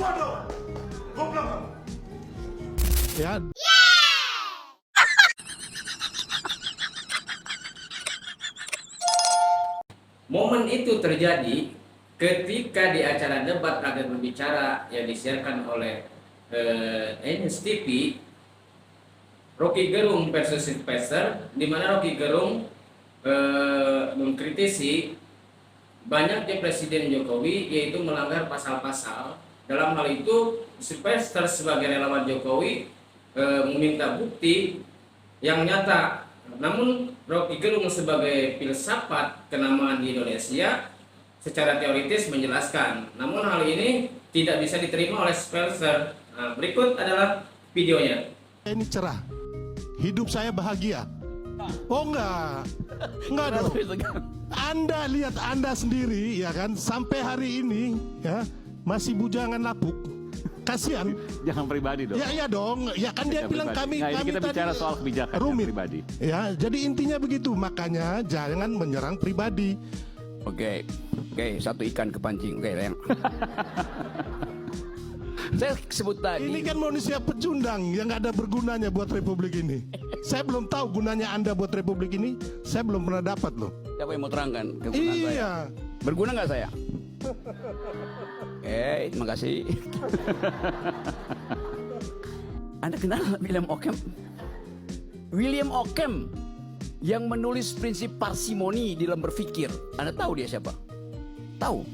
Bodoh. Goblok kamu. Ya. Momen itu terjadi ketika di acara debat Rakyat Berbicara yang disiarkan oleh NSTV, Rocky Gerung versus Sylvester, di mana Rocky Gerung mengkritisi banyaknya Presiden Jokowi yaitu melanggar pasal-pasal. Dalam hal itu Sylvester sebagai relawan Jokowi meminta bukti yang nyata. Namun Rocky Gerung sebagai filsafat kenamaan di Indonesia secara teoritis menjelaskan. Namun hal ini tidak bisa diterima oleh Sylvester. Nah, berikut adalah videonya. Ini cerah. Hidup saya bahagia. Oh enggak dong. Anda lihat Anda sendiri ya kan, sampai hari ini ya masih bujangan lapuk. Kasihan. Jangan pribadi dong. Ya iya dong. Ya kan dia bilang pribadi. kami Nah, ini kami kita tadi bicara soal kebijakan rumit pribadi. Ya, jadi intinya begitu. Makanya jangan menyerang pribadi. Oke, satu ikan kepancing. Oke, yang saya sebut tadi. Ini kan manusia pecundang yang nggak ada bergunanya buat republik ini. Saya belum tahu gunanya Anda buat republik ini. Saya belum pernah dapat loh. Siapa yang mau terangkan kegunaan saya? Iya. Berguna nggak saya? Terima kasih. Anda kenal William Ockham? William Ockham yang menulis prinsip parsimoni dalam berpikir. Anda tahu dia siapa? Tahu?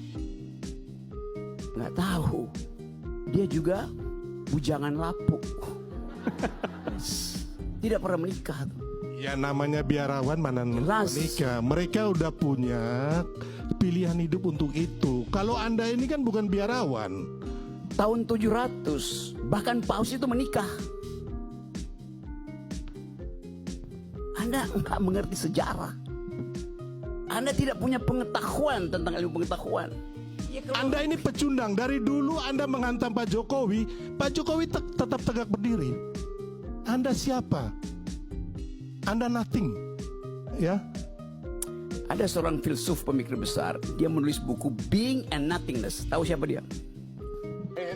Nggak tahu. Dia juga bujangan lapuk. Tidak pernah menikah. Ya namanya biarawan mana Jelas. menikah. Mereka udah punya pilihan hidup untuk itu. Kalau Anda ini kan bukan biarawan. Tahun 700 bahkan paus itu menikah. Anda nggak mengerti sejarah. Anda tidak punya pengetahuan tentang ilmu pengetahuan. Ya, Anda ini pecundang. Dari dulu Anda menghantam Pak Jokowi. Pak Jokowi tetap tegak berdiri. Anda siapa? Anda nothing. Ya. ada seorang filsuf pemikir besar. Dia menulis buku Being and Nothingness. Tahu siapa dia?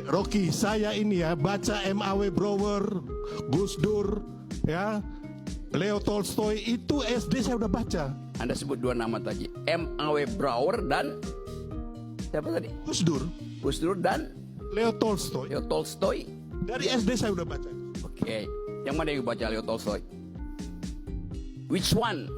Rocky, saya ini ya baca M.A.W. Brouwer, Gus Dur, ya, Leo Tolstoy, itu SD saya udah baca. Anda sebut dua nama tadi, M.A.W. Brouwer dan siapa tadi? Gus Dur, Gus Dur dan Leo Tolstoy. Leo Tolstoy. Dari SD saya udah baca. Oke, yang mana yang baca Leo Tolstoy? Which one?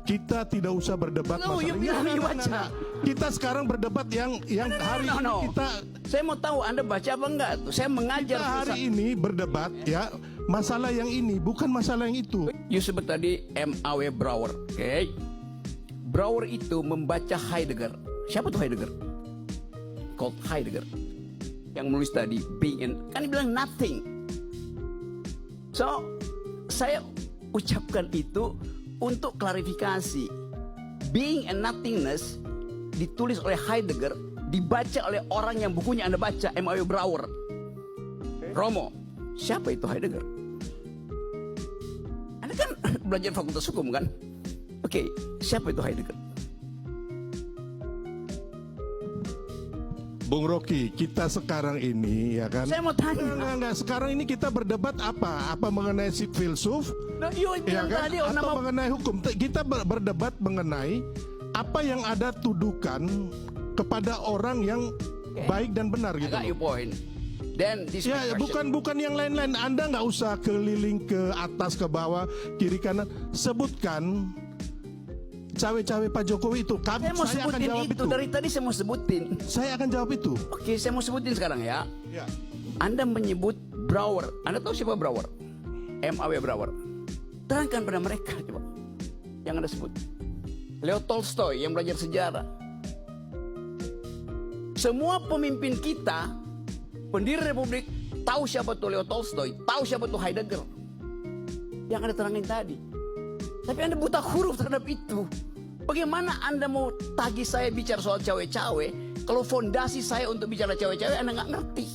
Kita tidak usah berdebat No, masalah you ini. bilang you Nah, baca. Kita sekarang berdebat yang hari ini No. kita Saya mau tahu Anda baca apa enggak tuh. Saya mengajar. kita hari ini berdebat ya masalah yang ini, bukan masalah yang itu. You sebut tadi M.A.W. Brouwer. Oke. Brouwer itu membaca Heidegger. Siapa tuh Heidegger? Called Heidegger. Yang menulis tadi being and, kan dia bilang nothing. So, saya ucapkan itu untuk klarifikasi. Being and nothingness ditulis oleh Heidegger, dibaca oleh orang yang bukunya Anda baca, M.A.W. Brouwer. Romo, siapa itu Heidegger? Anda kan belajar fakultas hukum kan? Oke, siapa itu Heidegger? Bung Rocky, kita sekarang ini ya kan. Saya mau tanya. Enggak. Sekarang ini kita berdebat apa? Apa mengenai si filsuf? Nah, you Ya bilang kan? tadi Atau nama mengenai hukum? Kita berdebat mengenai apa yang ada tudukan kepada orang yang baik dan benar I gitu. got your point. Then this Ya my question. bukan yang lain-lain. Anda nggak usah keliling ke atas ke bawah kiri kanan. Sebutkan cawe-cawe Pak Jokowi itu. Saya mau Saya akan sebutin jawab itu. Dari tadi saya mau sebutin. Saya akan jawab itu. Oke, saya mau sebutin sekarang ya. Ya. Anda menyebut Brouwer. Anda tahu siapa Brouwer? M.A.W. Brouwer. Terangkan pada mereka coba. Yang Anda sebut. Leo Tolstoy yang belajar sejarah. Semua pemimpin kita, pendiri republik, tahu siapa tuh Leo Tolstoy, tahu siapa tuh Heidegger. Yang Anda terangin tadi. Tapi Anda buta huruf terhadap itu. Bagaimana Anda mau tagih saya bicara soal cawe-cawe kalau fondasi saya untuk bicara cawe-cawe Anda nggak ngerti?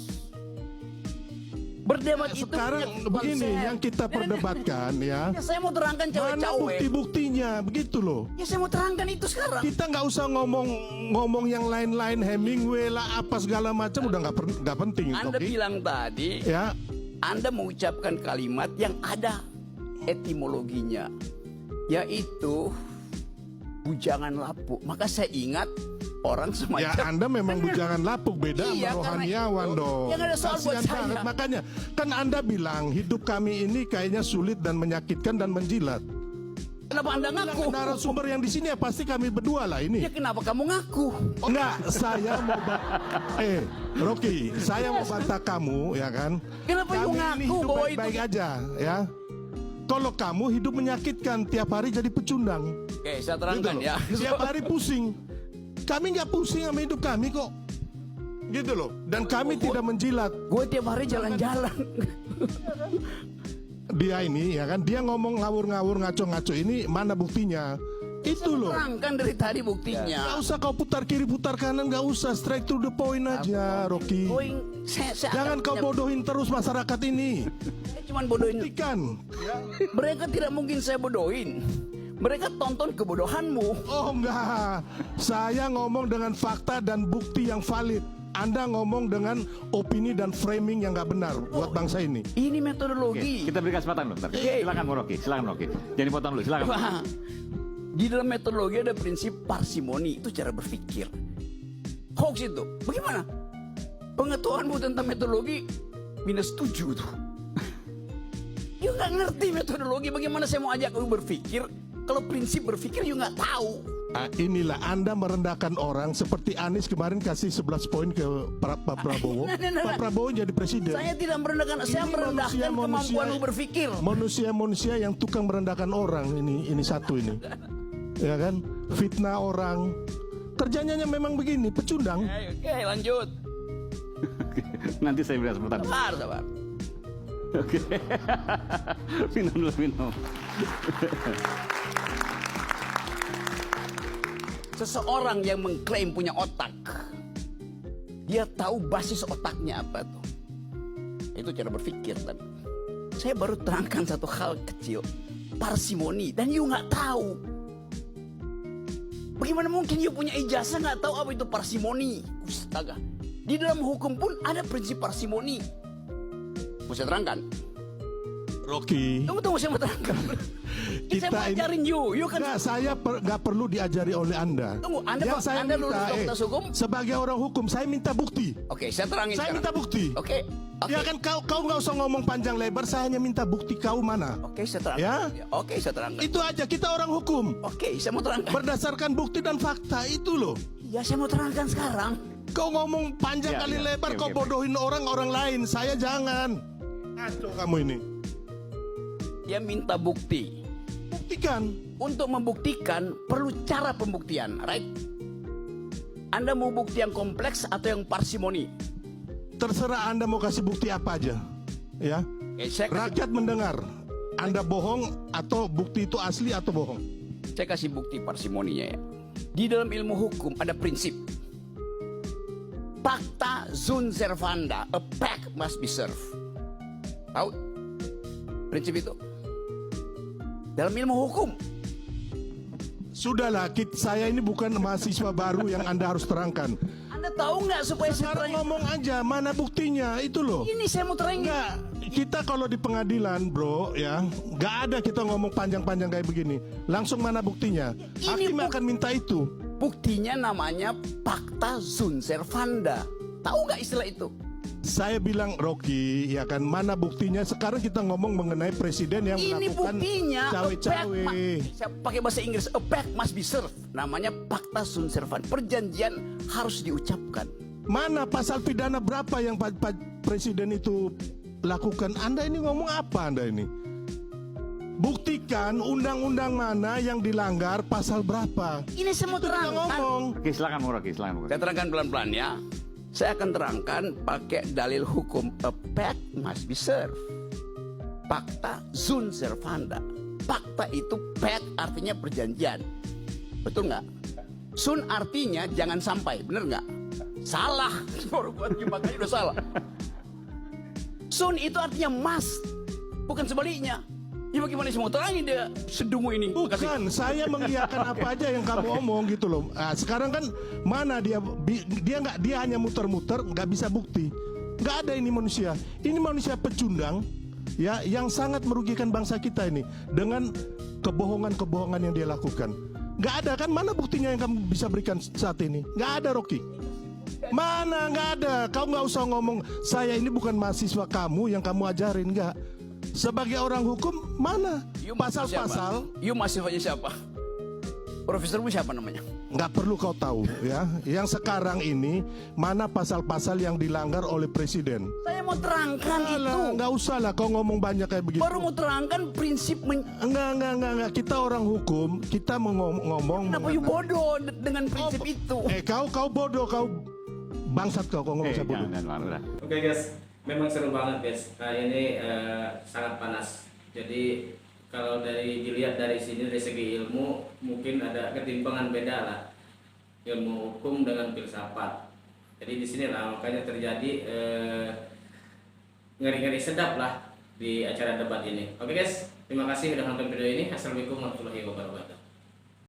Berdebat itu Sekarang punya begini konsep. yang kita perdebatkan ya. Ya, saya mau terangkan Mana cawe-cawe. bukti-buktinya begitu loh. Ya saya mau terangkan itu sekarang. Kita nggak usah ngomong yang lain-lain, Hemingway lah apa segala macam udah nggak penting. Anda Oke? bilang tadi, Ya, Anda mengucapkan kalimat yang ada etimologinya, yaitu bujangan lapuk. Maka saya ingat orang ya semacam Anda memang bujangan lapuk, beda Iya, sama karena rohaniawan itu dong. yang ada soal buat Kasihan saya. banget. Makanya kan Anda bilang hidup kami ini kayaknya sulit dan menyakitkan dan menjilat. kenapa Anda ngaku? Narasumber yang di sini ya pasti kami berdua lah Ya ini. kenapa kamu ngaku? Enggak, saya mau Rocky, saya mau bantah kamu ya kan. Kenapa you Kami ini ngaku hidup bahwa baik-baik itu? aja ya. Kalau kamu hidup menyakitkan, tiap hari jadi pecundang. Oke, saya Gitu terangkan loh. ya. Tiap hari pusing. Kami nggak pusing sama hidup kami kok. Gitu loh. Dan kami tidak menjilat. Gue tiap hari jalan-jalan. Dia ini ya kan, dia ngomong ngawur-ngawur ngaco-ngaco ini mana buktinya? Itu loh. Terangkan dari tadi Gak buktinya. usah kau putar kiri putar kanan, gak usah, straight to the point aja, Rocky. Saya Jangan kau bodohin terus masyarakat ini. Saya cuma bodohin. Buktikan. Mereka tidak mungkin saya bodohin. Mereka tonton kebodohanmu. Oh enggak, saya ngomong dengan fakta dan bukti yang valid. Anda ngomong dengan opini dan framing yang nggak benar buat bangsa ini. Ini Oke, metodologi. kita beri kesempatan bentar. Silakan Rocky, silakan Rocky. Jangan dipotong dulu, silakan. Wah, di dalam metodologi ada prinsip parsimoni, itu cara berpikir. Hoax itu, bagaimana? Pengetahuanmu tentang metodologi -7 tuh. You nggak ngerti metodologi, bagaimana saya mau ajak lu berpikir kalau prinsip berpikir you nggak tahu. Nah, inilah Anda merendahkan orang seperti Anies kemarin kasih 11 poin ke Pak Prabowo. Nah. Pak Prabowo jadi presiden. Saya tidak merendahkan, saya Ini merendahkan kemampuan lu berpikir. Manusia-manusia yang tukang merendahkan orang ini satu ini. Ya kan? Fitnah orang. Kerjanya memang begini, pecundang. Oke, lanjut. Nanti saya beri kesempatan. Sabar. Oke. Minum dulu, minum. Seseorang yang mengklaim punya otak, dia tahu basis otaknya apa tuh. Itu cara berpikir tadi. Saya baru terangkan satu hal kecil, parsimoni, dan you nggak tahu. Bagaimana mungkin you punya ijazah nggak tahu apa itu parsimoni? Astaga. Di dalam hukum pun ada prinsip parsimoni. Mau saya terangkan? Rocky. Tunggu, saya mau terangkan. Saya mau ajarin you kan. Enggak, saya nggak perlu diajari oleh Anda. Tunggu, Anda Yang Pak, saya Anda lulus minta, fakultas hukum? sebagai orang hukum, saya minta bukti. Oke, saya terangin Saya sekarang. minta bukti. Oke. Ya kan kau nggak usah ngomong panjang lebar, saya hanya minta bukti kau mana. Oke, saya terangkan. Ya? Oke, saya terangkan. Itu aja, kita orang hukum. Oke, saya mau terangkan. Berdasarkan bukti dan fakta itu loh. Ya, saya mau terangkan sekarang. Kau ngomong panjang Ya, kali ya. lebar, Oke, kau oke, bodohin orang lain. Saya jangan. Ngaco kamu ini. Dia minta bukti. Buktikan. Untuk membuktikan perlu cara pembuktian, right? Anda mau bukti yang kompleks atau yang parsimoni? Terserah Anda mau kasih bukti apa aja. Ya. Oke, saya kasih, Rakyat mendengar. Anda bohong atau bukti itu asli atau bohong. saya kasih bukti parsimoninya ya. Di dalam ilmu hukum ada prinsip. Pacta sunt servanda, a pact must be served. Tahu? Prinsip itu. Dalam ilmu hukum. Sudahlah, saya ini bukan mahasiswa baru yang Anda harus terangkan. Anda tahu nggak supaya saya Sekarang terangin? ngomong aja, mana buktinya, itu loh. Ini saya mau terangin. Enggak, kita kalau di pengadilan bro ya, nggak ada kita ngomong panjang-panjang kayak begini. Langsung mana buktinya? Ini Hakim akan minta itu. Buktinya namanya Pacta sunt servanda. Tahu nggak istilah itu? Saya bilang Rocky, ya kan, mana buktinya? Sekarang kita ngomong mengenai presiden yang Ini melakukan buktinya. cawe-cawe. Saya pakai bahasa Inggris. A pact must be served. Namanya Pacta sunt servanda. Perjanjian harus diucapkan. Mana pasal pidana berapa yang presiden itu lakukan? Anda ini ngomong apa Anda ini? Buktikan undang-undang mana yang dilanggar, pasal berapa? Ini saya mau Kita terangkan. ngomong. Oke, silakan Rocky, silakan. Saya terangkan pelan-pelan ya. Saya akan terangkan pakai dalil hukum. A pact must be served. Pacta sunt servanda. Pacta itu pact artinya perjanjian. Betul nggak? Sun artinya jangan sampai. Bener nggak? Salah. Baru buat makanya udah salah. Sun itu artinya mas, bukan sebaliknya. Ya bagaimana saya mau terangin dia sedungu ini? Bukan, saya mengiyakan apa aja yang kamu omong gitu loh. Nah, sekarang kan mana dia hanya muter-muter, nggak bisa bukti. Nggak ada ini manusia. Ini manusia pecundang, ya, yang sangat merugikan bangsa kita ini dengan kebohongan-kebohongan yang dia lakukan. Nggak ada kan? Mana buktinya yang kamu bisa berikan saat ini? Nggak ada, Rocky. Mana? Nggak ada. Kau nggak usah ngomong saya ini bukan mahasiswa kamu yang kamu ajarin, nggak. Sebagai orang hukum, mana pasal-pasal? You mahasiswanya siapa? Profesormu siapa namanya? Nggak perlu kau tahu, ya. Yang sekarang ini mana pasal-pasal yang dilanggar oleh presiden? Saya mau terangkan itu. Nggak usah lah kau ngomong banyak kayak begitu. Baru mau terangkan prinsip. Enggak. Kita orang hukum, kita ngomong. Kenapa you bodoh dengan prinsip itu? Kau bodoh, kau bangsat kau ngomong saya bodoh. Jangan. Oke guys, memang seru banget guys. Ini sangat panas. Jadi kalau dilihat dari sini dari segi ilmu mungkin ada ketimpangan beda lah, ilmu hukum dengan filsafat. Jadi di sini lah makanya terjadi ngeri-ngeri sedap lah di acara debat ini. Oke guys, terima kasih sudah nonton video ini. Assalamualaikum warahmatullahi wabarakatuh.